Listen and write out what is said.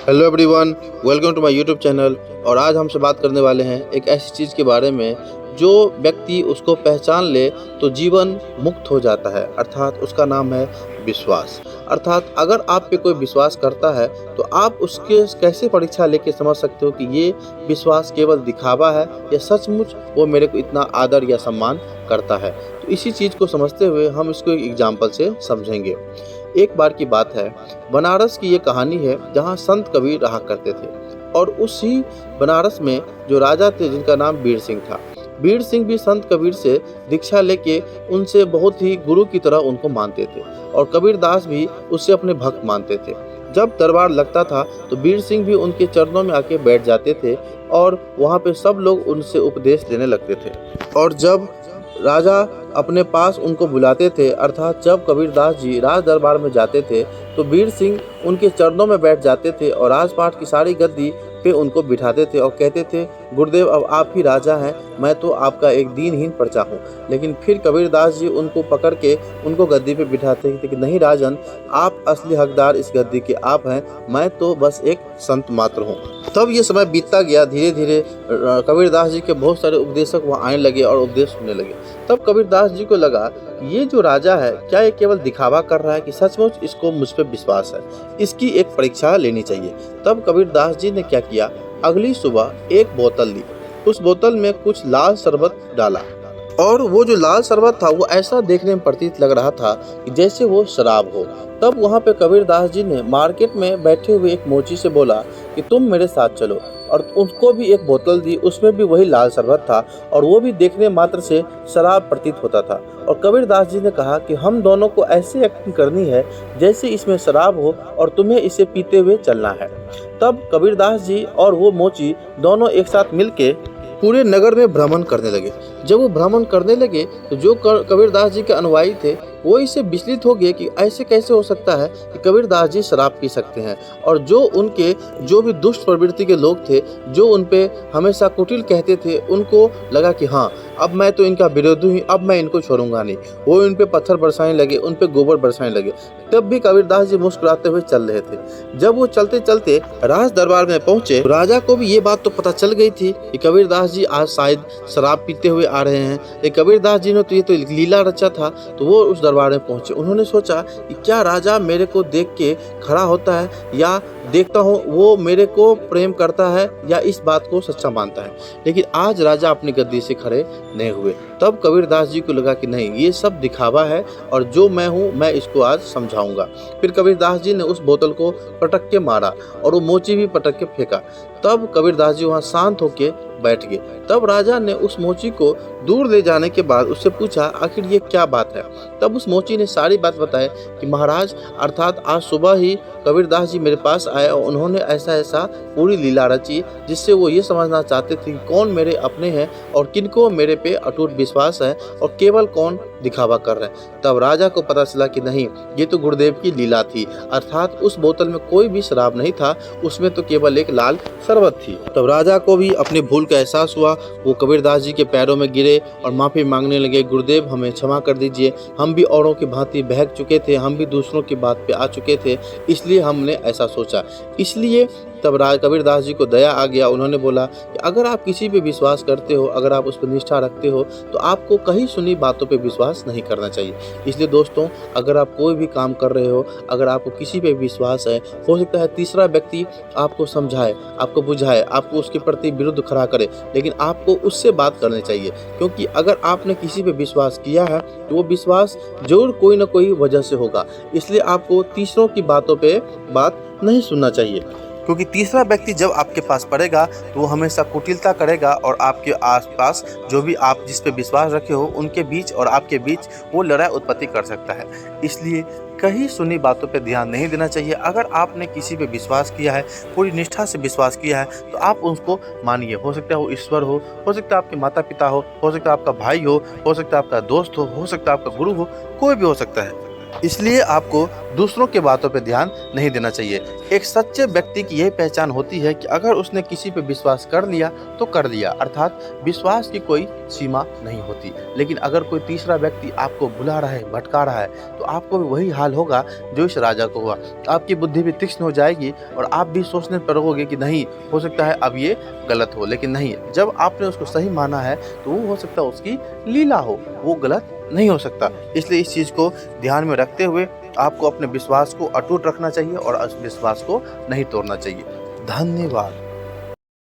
Hello everyone, welcome to my YouTube channel. और आज हमसे बात करने वाले हैं एक ऐसी चीज़ के बारे में जो व्यक्ति उसको पहचान ले तो जीवन मुक्त हो जाता है, अर्थात उसका नाम है विश्वास। अर्थात अगर आप पे कोई विश्वास करता है तो आप उसके कैसे परीक्षा लेके समझ सकते हो कि ये विश्वास केवल दिखावा है या सचमुच वो मेरे को इतना आदर या सम्मान करता है। तो इसी चीज़ को समझते हुए हम इसको एक एग्जाम्पल से समझेंगे। एक बार की बात है, बनारस की ये कहानी है जहाँ संत कबीर रहा करते थे। और उसी बनारस में जो राजा थे जिनका नाम बीर सिंह था। बीर सिंह भी संत कबीर से दीक्षा लेके उनसे बहुत ही गुरु की तरह उनको मानते थे और कबीरदास भी उससे अपने भक्त मानते थे। जब दरबार लगता था तो बीर सिंह भी उनके चरणों में आके बैठ जाते थे और वहाँ पे सब लोग उनसे उपदेश लेने लगते थे। और जब राजा अपने पास उनको बुलाते थे, अर्थात जब कबीरदास जी राज दरबार में जाते थे तो बीर सिंह उनके चरणों में बैठ जाते थे और राजपाट की सारी गद्दी पे उनको बिठाते थे और कहते थे, गुरुदेव अब आप ही राजा हैं, मैं तो आपका एक दीनहीन प्रजा हूँ। लेकिन फिर कबीरदास जी उनको पकड़ के उनको गद्दी पे बिठाते थे कि नहीं राजन, आप असली हकदार इस गद्दी के आप हैं, मैं तो बस एक संत मात्र हूँ। तब ये समय बीतता गया, धीरे धीरे कबीरदास जी के बहुत सारे उपदेशक वहाँ आने लगे और उपदेश सुनने लगे। तब कबीरदास जी को लगा ये जो राजा है क्या ये केवल दिखावा कर रहा है कि सचमुच इसको मुझ पर विश्वास है, इसकी एक परीक्षा लेनी चाहिए। तब कबीरदास जी ने क्या किया, अगली सुबह एक बोतल ली, उस बोतल में कुछ लाल शरबत डाला और वो जो लाल शरबत था वो ऐसा देखने में प्रतीत लग रहा था कि जैसे वो शराब हो। तब वहाँ पे कबीरदास जी ने मार्केट में बैठे हुए एक मोची से बोला कि तुम मेरे साथ चलो, और उसको भी एक बोतल दी, उसमें भी वही लाल शरबत था और वो भी देखने मात्र से शराब प्रतीत होता था। और कबीरदास जी ने कहा कि हम दोनों को ऐसे एक्टिंग करनी है जैसे इसमें शराब हो और तुम्हें इसे पीते हुए चलना है। तब कबीरदास जी और वो मोची दोनों एक साथ मिलके पूरे नगर में भ्रमण करने लगे। जब वो भ्रमण करने लगे तो जो कबीरदास जी के अनुयायी थे वो इससे विचलित हो गए कि ऐसे कैसे हो सकता है कि कबीरदास जी शराब पी सकते हैं। और जो उनके जो भी दुष्ट प्रवृत्ति के लोग थे, जो उन पे हमेशा कुटिल कहते थे, उनको लगा कि हाँ अब मैं तो इनका विरोधी हूँ, अब मैं इनको छोड़ूंगा नहीं। वो इन पे पत्थर बरसाने लगे, उन पे गोबर बरसाने लगे। तब भी कबीरदास जी मुस्कुराते हुए चल रहे थे। जब वो चलते चलते राज दरबार में पहुंचे, राजा को भी ये बात तो पता चल गई थी कि कबीरदास जी आज शायद शराब पीते हुए आ रहे हैं। लेकिन कबीरदास जी ने तो ये तो लीला रचा था, तो वो उस दरबार में पहुंचे। उन्होंने सोचा कि क्या राजा मेरे को देख के खड़ा होता है या देखता हूँ वो मेरे को प्रेम करता है या इस बात को सच्चा मानता है। लेकिन आज राजा अपनी गद्दी से खड़े नहीं हुए। तब कबीरदास जी को लगा कि नहीं, ये सब दिखावा है और जो मैं हूँ मैं इसको आज समझाऊंगा। फिर कबीरदास जी ने उस बोतल को पटक के मारा और वो मोची भी पटक के फेंका। तब कबीरदास जी वहाँ शांत होके बैठ गए। तब राजा ने उस मोची को दूर ले जाने के बाद उससे पूछा आखिर ये क्या बात है। तब उस मोची ने सारी बात बताई कि महाराज, अर्थात आज सुबह ही कबीरदास जी मेरे पास आए और उन्होंने ऐसा ऐसा पूरी लीला रची जिससे वो ये समझना चाहते थे कि कौन मेरे अपने हैं और किनको मेरे पे अटूट विश्वास है और केवल कौन दिखावा कर रहे हैं। तब राजा को पता चला कि नहीं, ये तो गुरुदेव की लीला थी, अर्थात उस बोतल में कोई भी शराब नहीं था, उसमें तो केवल एक लाल शरबत थी। तब राजा को भी अपनी भूल का एहसास हुआ। वो कबीरदास जी के पैरों में गिरे और माफी मांगने लगे, गुरुदेव हमें क्षमा कर दीजिए, हम भी औरों की भांति बहक चुके थे, हम भी दूसरों की बात पे आ चुके थे, इसलिए हमने ऐसा सोचा। इसलिए तब कबीरदास जी को दया आ गया। उन्होंने बोला कि अगर आप किसी पे विश्वास करते हो, अगर आप उस पर निष्ठा रखते हो तो आपको कहीं सुनी बातों पे विश्वास नहीं करना चाहिए। इसलिए दोस्तों, अगर आप कोई भी काम कर रहे हो, अगर आपको किसी पे विश्वास है, हो सकता है तीसरा व्यक्ति आपको समझाए, आपको बुझाए, आपको उसके प्रति विरुद्ध खड़ा करे, लेकिन आपको उससे बात करनी चाहिए। क्योंकि अगर आपने किसी पे विश्वास किया है तो वो विश्वास जरूर कोई ना कोई वजह से होगा। इसलिए आपको तीसरों की बातों पे बात नहीं सुनना चाहिए, क्योंकि तीसरा व्यक्ति जब आपके पास पड़ेगा तो वो हमेशा कुटिलता करेगा और आपके आसपास जो भी आप जिस पे विश्वास रखे हो उनके बीच और आपके बीच वो लड़ाई उत्पत्ति कर सकता है। इसलिए कहीं सुनी बातों पे ध्यान नहीं देना चाहिए। अगर आपने किसी पे विश्वास किया है, पूरी निष्ठा से विश्वास किया है, तो आप उसको मानिए। हो सकता है वो ईश्वर हो सकता है आपके माता पिता हो सकता है आपका भाई हो सकता है आपका दोस्त हो सकता है आपका गुरु हो, कोई भी हो सकता है। इसलिए आपको दूसरों के बातों पे ध्यान नहीं देना चाहिए। एक सच्चे व्यक्ति की यही पहचान होती है कि अगर उसने किसी पे विश्वास कर लिया तो कर लिया, अर्थात विश्वास की कोई सीमा नहीं होती। लेकिन अगर कोई तीसरा व्यक्ति आपको बुला रहा है, भटका रहा है, तो आपको भी वही हाल होगा जो इस राजा को हुआ। आपकी बुद्धि भी तीक्ष्ण हो जाएगी और आप भी सोचने पर लगोगे कि नहीं, हो सकता है अब ये गलत हो। लेकिन नहीं, जब आपने उसको सही माना है तो वो हो सकता है उसकी लीला हो, वो गलत नहीं हो सकता। इसलिए इस चीज़ को ध्यान में रखते हुए आपको अपने विश्वास को अटूट रखना चाहिए और उस विश्वास को नहीं तोड़ना चाहिए। धन्यवाद।